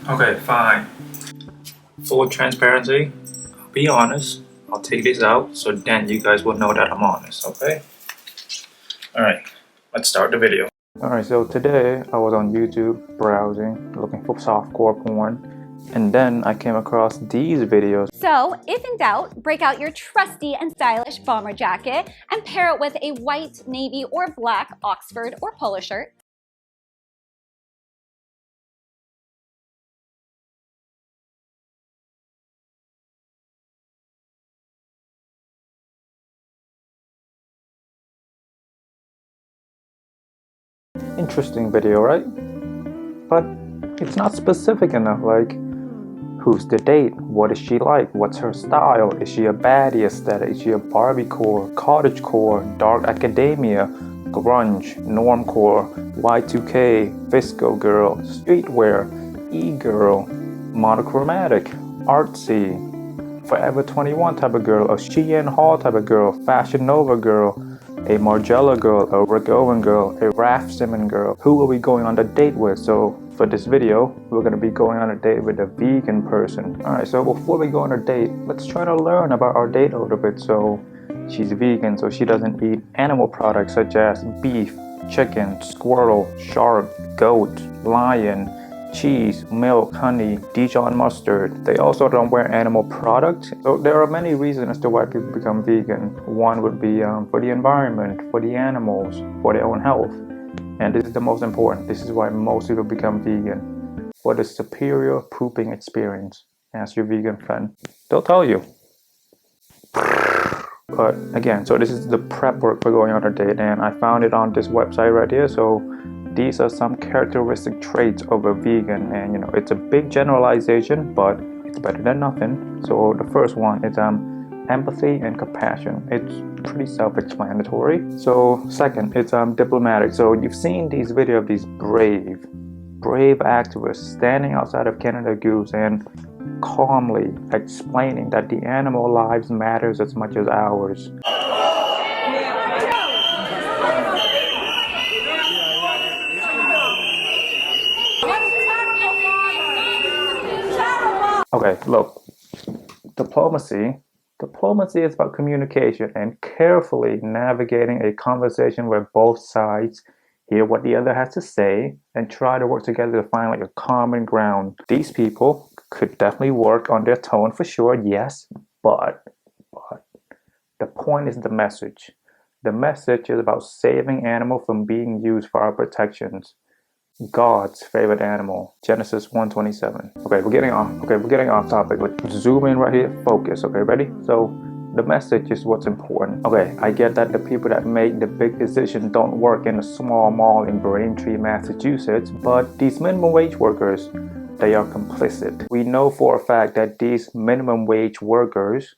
Okay, fine. Full transparency, I'll be honest. I'll take this out so then you guys will know that I'm honest, okay? Alright, let's start the video. Alright, so today I was on YouTube browsing, looking for softcore porn, and then I came across these videos. So, if in doubt, break out your trusty and stylish bomber jacket and pair it with a white, navy, or black Oxford or polo shirt. Interesting video, right? But it's not specific enough, like, who's the date? What is she like? What's her style? Is she a baddie aesthetic? Is she a Barbiecore, cottagecore, dark academia, grunge, normcore, Y2K, visco girl, streetwear, e-girl, monochromatic, artsy, Forever 21 type of girl, a Shein Hall type of girl, Fashion Nova girl, a Margiela girl, a Rick Owen girl, a Raf Simon girl. Who are we going on a date with? So for this video, we're going to be going on a date with a vegan person. Alright, so before we go on a date, let's try to learn about our date a little bit. So she's vegan, so she doesn't eat animal products such as beef, chicken, squirrel, shark, goat, lion, cheese, milk, honey, Dijon mustard. They also don't wear animal products. So there are many reasons as to why people become vegan. One would be for the environment, for the animals, for their own health. And this is the most important. This is why most people become vegan. For the superior pooping experience. Ask your vegan friend. They'll tell you. But again, so this is the prep work for going on a date, and I found it on this website right here. So these are some characteristic traits of a vegan, and it's a big generalization, but it's better than nothing. So the first one is empathy and compassion. It's pretty self-explanatory. So second, it's diplomatic. So you've seen these videos of these brave activists standing outside of Canada Goose and calmly explaining that the animal lives matters as much as ours. Okay, look, diplomacy is about communication and carefully navigating a conversation where both sides hear what the other has to say and try to work together to find like a common ground. These people could definitely work on their tone for sure, yes, but the point is the message. The message is about saving animals from being used for our protections. God's favorite animal, Genesis 1:27. Okay, we're getting off topic. Let's zoom in right here. Focus. Okay, ready? So the message is what's important. Okay, I get that the people that make the big decision don't work in a small mall in Braintree, Massachusetts, but these minimum wage workers, they are complicit. We know for a fact that these minimum wage workers,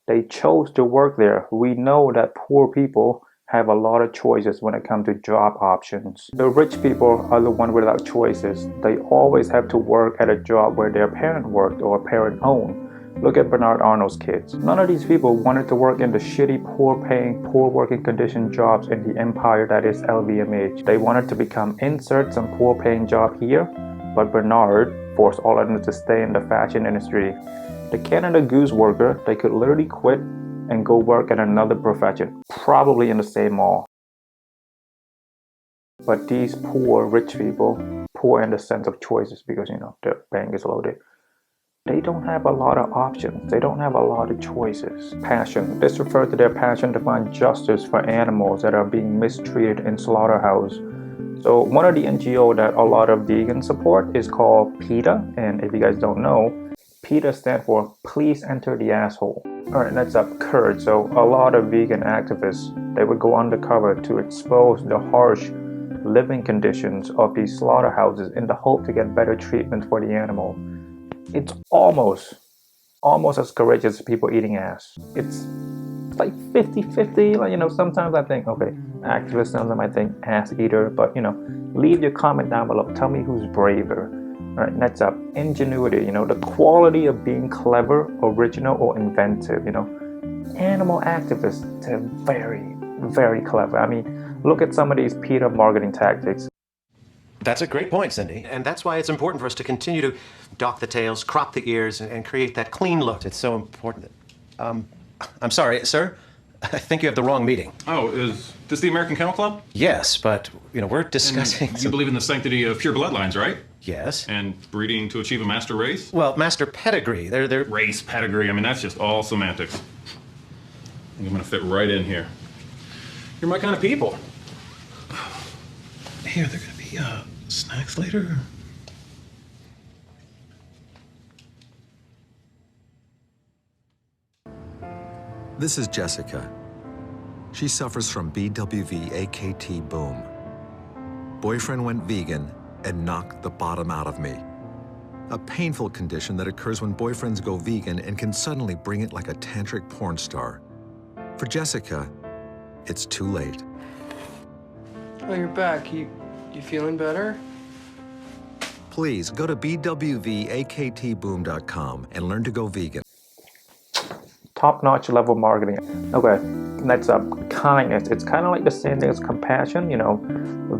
they chose to work there. We know that poor people have a lot of choices when it comes to job options. The rich people are the one without choices. They always have to work at a job where their parent worked or parent owned. Look at Bernard Arnault's kids. None of these people wanted to work in the shitty, poor-paying, poor working condition jobs in the empire that is LVMH. They wanted to become insert some poor-paying job here, but Bernard forced all of them to stay in the fashion industry. The Canada Goose worker, they could literally quit and go work at another profession, probably in the same mall. But these poor rich people, poor in the sense of choices because their bank is loaded, they don't have a lot of options. They don't have a lot of choices. Passion. This refers to their passion to find justice for animals that are being mistreated in slaughterhouse. So one of the NGO that a lot of vegans support is called PETA, and if you guys don't know, PETA stands for Please Enter the Asshole. Alright, next up, Kurt. So a lot of vegan activists, they would go undercover to expose the harsh living conditions of these slaughterhouses in the hope to get better treatment for the animal. It's almost as courageous as people eating ass. It's like 50-50. Like, sometimes I think, okay, activists, sometimes I think ass eater, but leave your comment down below. Tell me who's braver. Alright, next up, ingenuity, the quality of being clever, original, or inventive, Animal activists, they're very, very clever. I mean, look at some of these PETA marketing tactics. That's a great point, Cindy. And that's why it's important for us to continue to dock the tails, crop the ears, and create that clean look. It's so important. I'm sorry, sir. I think you have the wrong meeting. Oh, is this the American Kennel Club? Yes, but, we're discussing... You believe in the sanctity of pure bloodlines, right? Yes. And breeding to achieve a master race? Well, master pedigree. They're... Race, pedigree, I mean, that's just all semantics. I think I'm gonna fit right in here. You're my kind of people. Here, they're gonna be, snacks later? This is Jessica. She suffers from BWV-AKT boom. Boyfriend went vegan and knocked the bottom out of me. A painful condition that occurs when boyfriends go vegan and can suddenly bring it like a tantric porn star. For Jessica, it's too late. Oh, you're back. You feeling better? Please go to bwvaktboom.com and learn to go vegan. Top-notch level marketing. Okay, next up, kindness. It's kind of like the same thing as compassion.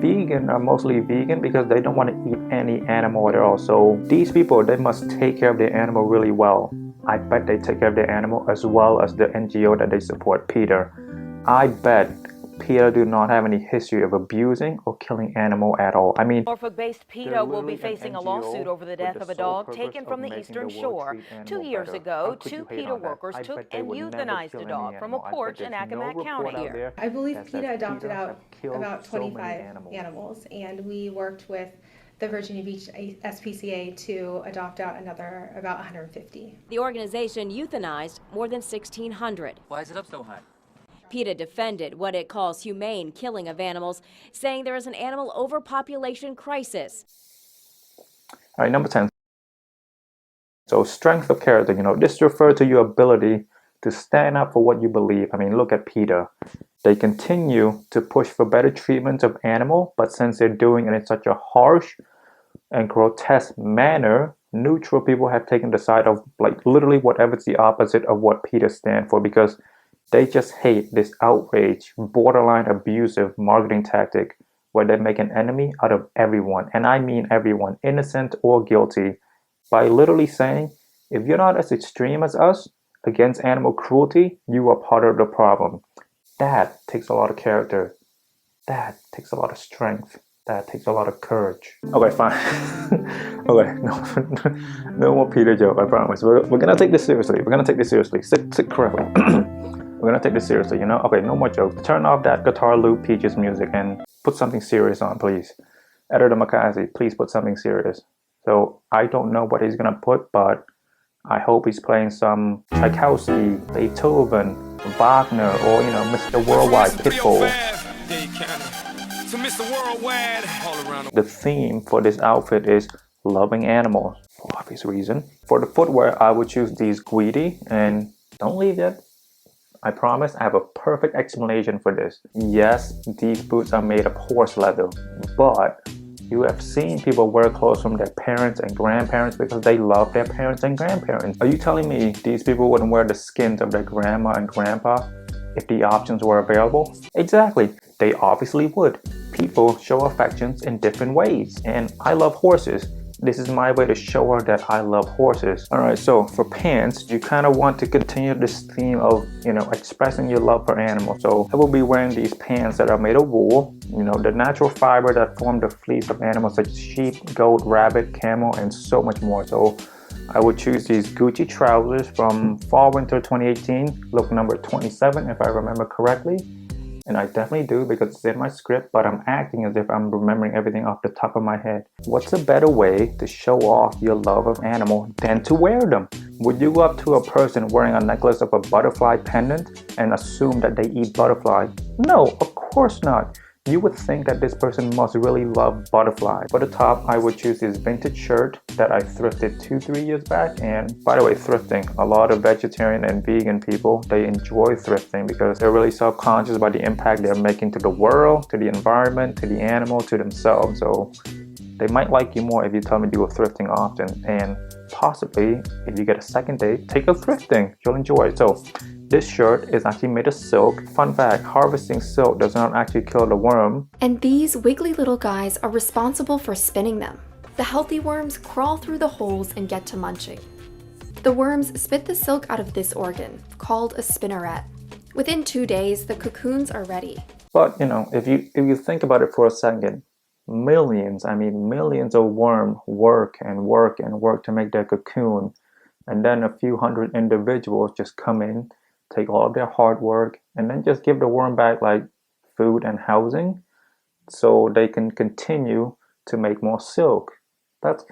Vegan are mostly vegan because they don't want to eat any animal at all. So these people, they must take care of their animal really well. I bet they take care of their animal as well as the NGO that they support, PETA. I bet PETA do not have any history of abusing or killing animal at all. I mean, Norfolk-based PETA will be facing a lawsuit over the death of a dog taken from the Eastern Shore. 2 years ago, two PETA workers took and euthanized a dog from a porch in Accomack County. I believe PETA adopted out about 25 animals, and we worked with the Virginia Beach SPCA to adopt out another about 150. The organization euthanized more than 1,600. Why is it up so high? PETA defended what it calls humane killing of animals, saying there is an animal overpopulation crisis. All right, number 10. So strength of character, this refers to your ability to stand up for what you believe. I mean, look at PETA. They continue to push for better treatment of animal, but since they're doing it in such a harsh and grotesque manner, neutral people have taken the side of literally whatever's the opposite of what PETA stand for, because they just hate this outrage, borderline abusive marketing tactic where they make an enemy out of everyone. And I mean everyone, innocent or guilty, by literally saying, if you're not as extreme as us against animal cruelty, you are part of the problem. That takes a lot of character. That takes a lot of strength. That takes a lot of courage. Okay, fine. Okay, no more PETA joke, I promise. We're gonna take this seriously. We're gonna take this seriously. Sit correctly. We're gonna take this seriously, Okay, no more jokes. Turn off that guitar loop Peaches music and put something serious on, please. Editor Makazi, please put something serious. So I don't know what he's gonna put, but I hope he's playing some Tchaikovsky, Beethoven, Wagner, or Mr. Worldwide Pitbull. The theme for this outfit is loving animals, for obvious reason. For the footwear, I would choose these Guidi, and don't leave yet. I promise I have a perfect explanation for this. Yes, these boots are made of horse leather, but you have seen people wear clothes from their parents and grandparents because they love their parents and grandparents. Are you telling me these people wouldn't wear the skins of their grandma and grandpa if the options were available? Exactly, they obviously would. People show affections in different ways, and I love horses. This is my way to show her that I love horses. Alright, so for pants, you kind of want to continue this theme of, expressing your love for animals. So I will be wearing these pants that are made of wool, the natural fiber that form the fleece of animals such as sheep, goat, rabbit, camel, and so much more. So I would choose these Gucci trousers from Fall Winter 2018, look number 27 if I remember correctly. And I definitely do because it's in my script, but I'm acting as if I'm remembering everything off the top of my head. What's a better way to show off your love of animal than to wear them? Would you go up to a person wearing a necklace of a butterfly pendant and assume that they eat butterfly? No, of course not. You would think that this person must really love butterflies. For the top, I would choose this vintage shirt that I thrifted 2-3 years back. And by the way, thrifting, a lot of vegetarian and vegan people, they enjoy thrifting because they're really self-conscious about the impact they're making to the world, to the environment, to the animal, to themselves. So they might like you more if you tell me you go thrifting often. And possibly, if you get a second date, take a thrifting. You'll enjoy it. So This shirt is actually made of silk. Fun fact, harvesting silk does not actually kill the worm. And these wiggly little guys are responsible for spinning them. The healthy worms crawl through the holes and get to munching. The worms spit the silk out of this organ, called a spinneret. Within 2 days, the cocoons are ready. But, you know, if you think about it for a second, millions of worms work to make their cocoon, and then a few hundred individuals just come in, take all of their hard work, and then just give the worm back like food and housing so they can continue to make more silk. That's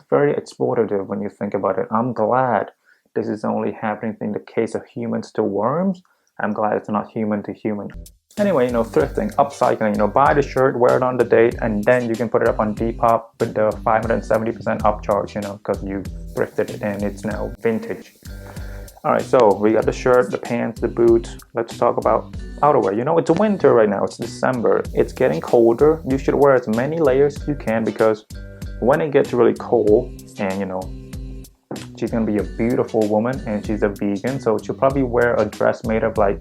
very exploitative when you think about it. I'm glad this is only happening in the case of humans to worms. I'm glad it's not human to human. Anyway, you know, thrifting, upcycling, you know, buy the shirt, wear it on the date, and then you can put it up on Depop with the 570% upcharge, you know, because you thrifted it and it's now vintage. All right, so we got the shirt, the pants, the boots. Let's talk about outerwear. You know, it's winter right now. It's December. It's getting colder. You should wear as many layers as you can, because when it gets really cold, and you know, she's gonna be a beautiful woman and she's a vegan, so she'll probably wear a dress made of like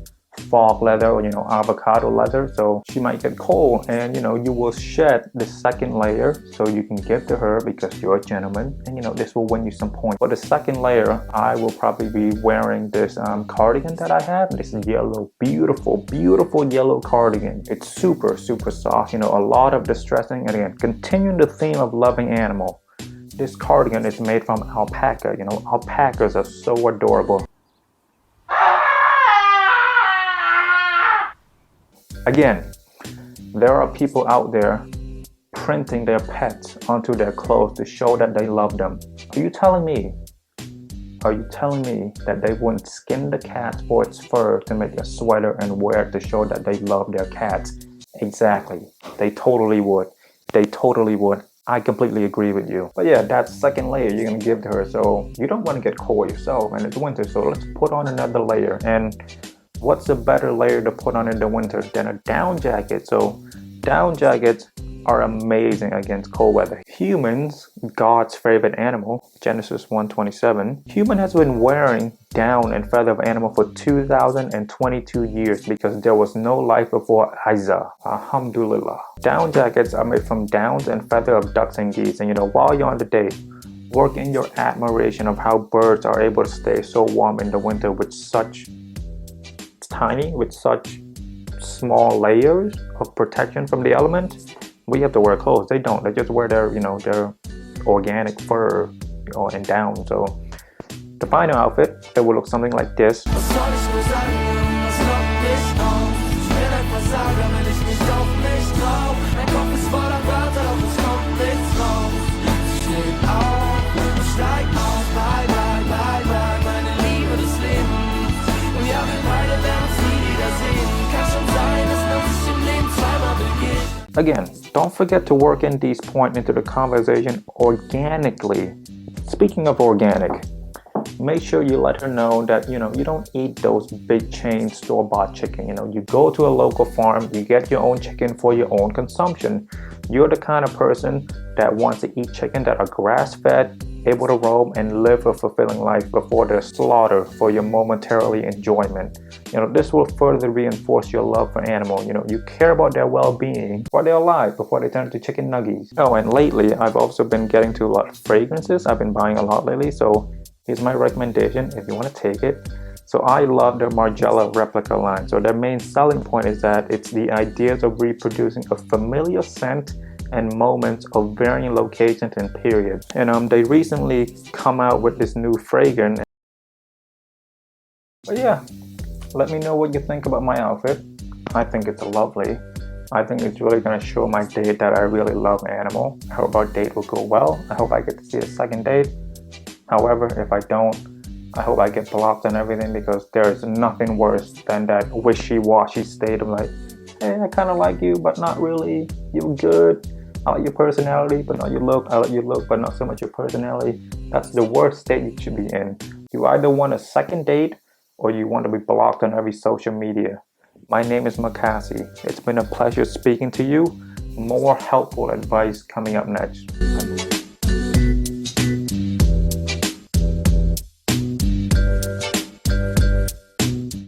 fog leather or, you know, avocado leather. So she might get cold, and you know, you will shed the second layer so you can give to her because you're a gentleman, and you know, this will win you some points. For the second layer, I will probably be wearing this cardigan that I have. This is yellow, beautiful yellow cardigan. It's super soft, you know, a lot of distressing, and again, continuing the theme of loving animal. This cardigan is made from alpaca. You know, alpacas are so adorable. Again, there are people out there printing their pets onto their clothes to show that they love them. Are you telling me that they wouldn't skin the cat for its fur to make a sweater and wear it to show that they love their cats? Exactly. They totally would. I completely agree with you. But yeah, that second layer you're gonna give to her, so you don't want to get cold yourself, and it's winter, so let's put on another layer. And what's a better layer to put on in the winter than a down jacket? So down jackets are amazing against cold weather. Humans, God's favorite animal, Genesis 1:27, human has been wearing down and feather of animal for 2022 years because there was no life before Isa. Alhamdulillah. Down jackets are made from downs and feather of ducks and geese. And you know, while you're on the date, work in your admiration of how birds are able to stay so warm in the winter with such small layers of protection from the elements. We have to wear clothes. They don't. They just wear their, you know, their organic fur, you know, and down. So the final outfit, it will look something like this. Again, don't forget to work in these points into the conversation organically. Speaking of organic, make sure you let her know that, you know, you don't eat those big chain store-bought chicken. You know, you go to a local farm, you get your own chicken for your own consumption. You're the kind of person that wants to eat chicken that are grass-fed, able to roam and live a fulfilling life before they're slaughtered for your momentarily enjoyment. You know, this will further reinforce your love for animal. You know, you care about their well-being while they're alive before they turn to chicken nuggies. Oh, and lately I've also been getting to a lot of fragrances. I've been buying a lot lately, so here's my recommendation if you want to take it. So I love their Margiela replica line. So their main selling point is that it's the ideas of reproducing a familiar scent and moments of varying locations and periods. And they recently come out with this new fragrance. But yeah, let me know what you think about my outfit. I think it's lovely. I think it's really gonna show my date that I really love animal. I hope our date will go well. I hope I get to see a second date. However, if I don't, I hope I get blocked and everything, because there's nothing worse than that wishy-washy state of like, hey, I kind of like you, but not really. You're good. I like your personality, but not your look. I like your look, but not so much your personality. That's the worst state you should be in. You either want a second date or you want to be blocked on every social media. My name is Makasi. It's been a pleasure speaking to you. More helpful advice coming up next.